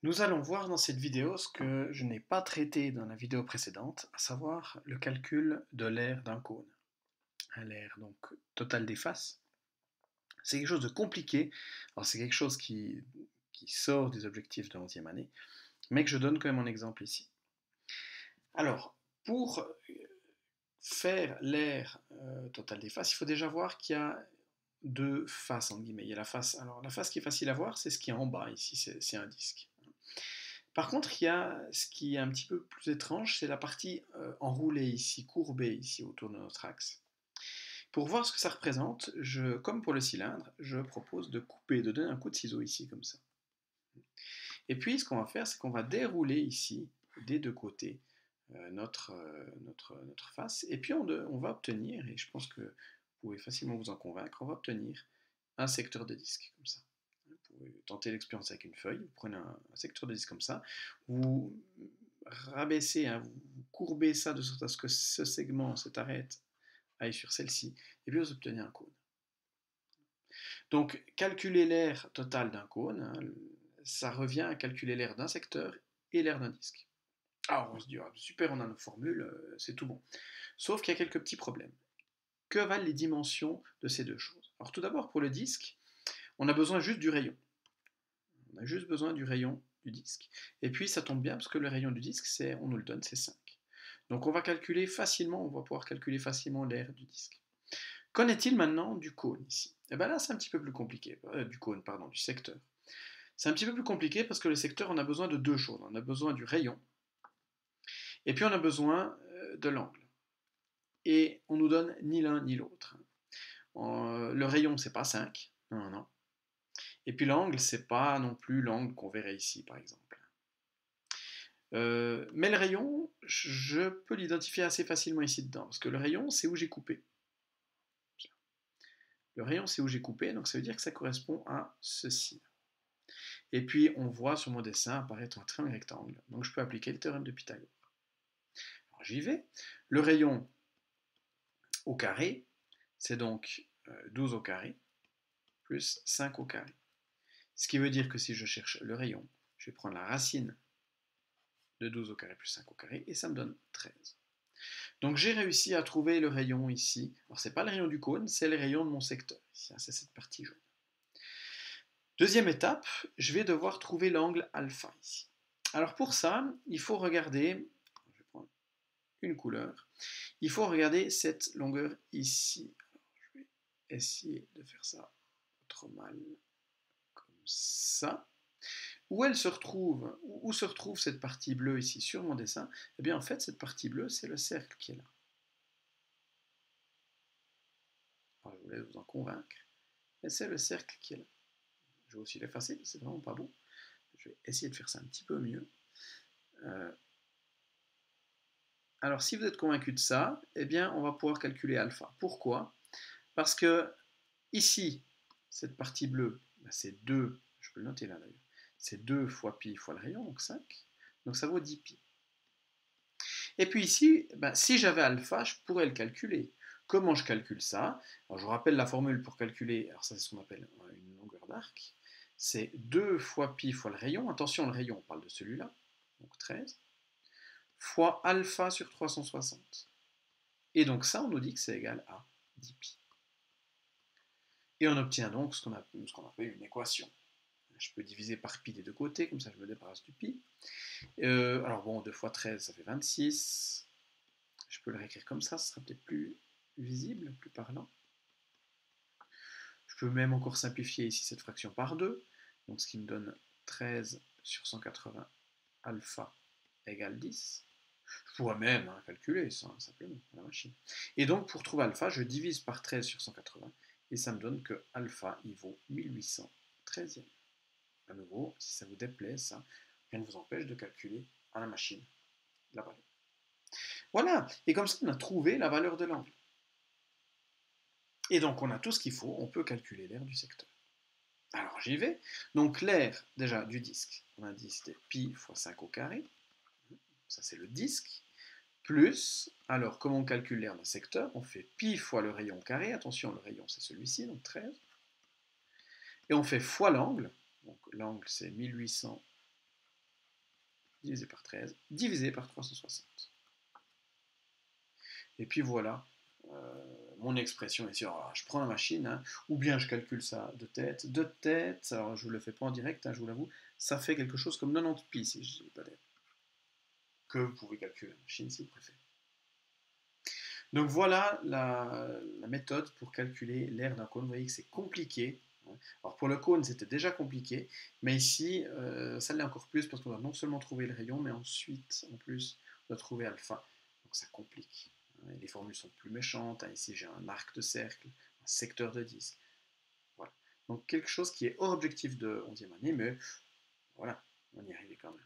Nous allons voir dans cette vidéo ce que je n'ai pas traité dans la vidéo précédente, à savoir le calcul de l'aire d'un cône. L'aire donc totale des faces. C'est quelque chose de compliqué, alors c'est quelque chose qui sort des objectifs de 11e année, mais que je donne quand même en exemple ici. Alors, pour faire l'aire totale des faces, il faut déjà voir qu'il y a deux faces, entre guillemets. Il y a la face qui est facile à voir, c'est ce qui est en bas ici, c'est un disque. Par contre, il y a ce qui est un petit peu plus étrange, c'est la partie enroulée ici, courbée ici autour de notre axe. Pour voir ce que ça représente, comme pour le cylindre, je propose de couper, de donner un coup de ciseau ici comme ça. Et puis ce qu'on va faire, c'est qu'on va dérouler ici, des deux côtés, notre face, et puis on va obtenir, et je pense que vous pouvez facilement vous en convaincre, on va obtenir un secteur de disque comme ça. Vous pouvez tenter l'expérience avec une feuille, vous prenez un secteur de disque comme ça, vous rabaissez, hein, vous courbez ça de sorte à ce que ce segment, cette arête, aille sur celle-ci, et puis vous obtenez un cône. Donc calculer l'aire totale d'un cône, hein, ça revient à calculer l'aire d'un secteur et l'aire d'un disque. Alors on se dit, ah, super, on a nos formules, c'est tout bon. Sauf qu'il y a quelques petits problèmes. Que valent les dimensions de ces deux choses? Alors tout d'abord, pour le disque, on a besoin juste du rayon. On a juste besoin du rayon du disque. Et puis ça tombe bien parce que le rayon du disque, on nous le donne, c'est 5. Donc on va pouvoir calculer facilement l'aire du disque. Qu'en est-il maintenant du cône ici? Et bien là, c'est un petit peu plus compliqué. Du cône, pardon, du secteur. C'est un petit peu plus compliqué parce que le secteur, on a besoin de deux choses. On a besoin du rayon et puis on a besoin de l'angle. Et on nous donne ni l'un ni l'autre. Le rayon, c'est pas 5. Non, non, non. Et puis l'angle, c'est pas non plus l'angle qu'on verrait ici, par exemple. Mais le rayon, je peux l'identifier assez facilement ici dedans, parce que le rayon, c'est où j'ai coupé. Le rayon, c'est où j'ai coupé, donc ça veut dire que ça correspond à ceci. Et puis, on voit sur mon dessin apparaître un triangle rectangle, donc je peux appliquer le théorème de Pythagore. Alors j'y vais. Le rayon au carré, c'est donc 12 au carré, plus 5 au carré. Ce qui veut dire que si je cherche le rayon, je vais prendre la racine de 12 au carré plus 5 au carré, et ça me donne 13. Donc j'ai réussi à trouver le rayon ici. Alors c'est pas le rayon du cône, c'est le rayon de mon secteur. Ici, c'est cette partie jaune. Deuxième étape, je vais devoir trouver l'angle alpha ici. Alors pour ça, il faut regarder, je vais prendre une couleur, il faut regarder cette longueur ici. Alors, je vais essayer de faire ça autrement, comme ça. Où se retrouve cette partie bleue ici sur mon dessin? Eh bien en fait cette partie bleue c'est le cercle qui est là. Alors, je voulais vous en convaincre, mais c'est le cercle qui est là. Je vais aussi l'effacer, c'est vraiment pas beau. Je vais essayer de faire ça un petit peu mieux. Euh, alors si vous êtes convaincu de ça, eh bien on va pouvoir calculer alpha. Pourquoi? Parce que ici, cette partie bleue, ben, c'est 2, je peux le noter là d'ailleurs, c'est 2 fois pi fois le rayon, donc 5, donc ça vaut 10 pi. Et puis ici, ben, si j'avais alpha, je pourrais le calculer. Comment je calcule ça? Alors, je vous rappelle la formule pour calculer, alors ça c'est ce qu'on appelle une longueur d'arc, c'est 2 fois pi fois le rayon, attention le rayon on parle de celui-là, donc 13, fois alpha sur 360. Et donc ça on nous dit que c'est égal à 10 pi. Et on obtient donc ce qu'on appelle une équation. Je peux diviser par pi des deux côtés, comme ça je me débarrasse du pi. Alors bon, 2 fois 13 ça fait 26. Je peux le réécrire comme ça sera peut-être plus visible, plus parlant. Je peux même encore simplifier ici cette fraction par 2, donc ce qui me donne 13 sur 180 alpha égale 10. Je pourrais même calculer ça simplement à la machine. Et donc pour trouver alpha, je divise par 13 sur 180 et ça me donne que alpha il vaut 1813e. À nouveau, si ça vous déplaît, ça, rien ne vous empêche de calculer à la machine la valeur. Voilà, et comme ça on a trouvé la valeur de l'angle. Et donc on a tout ce qu'il faut, on peut calculer l'aire du secteur. Alors j'y vais. Donc l'aire déjà du disque, on a dit c'était pi fois 5 au carré, ça c'est le disque, plus, alors comment on calcule l'aire d'un secteur? On fait pi fois le rayon carré, attention le rayon c'est celui-ci, donc 13, et on fait fois l'angle, donc l'angle c'est 1813 divisé par 13, divisé par 360. Et puis voilà, mon expression ici. Alors, je prends la machine, hein, ou bien je calcule ça de tête. De tête, alors je ne le fais pas en direct, hein, je vous l'avoue, ça fait quelque chose comme 90 pi, si je dis pas d'air. Que vous pouvez calculer la machine si vous préférez. Donc voilà la méthode pour calculer l'aire d'un cône. Vous voyez que c'est compliqué. Alors pour le cône, c'était déjà compliqué, mais ici, ça l'est encore plus parce qu'on doit non seulement trouver le rayon, mais ensuite, en plus, on doit trouver alpha. Donc ça complique. Les formules sont plus méchantes. Ici, j'ai un arc de cercle, un secteur de disque. Voilà. Donc quelque chose qui est hors objectif de 11e année, mais voilà, on y arrivait quand même.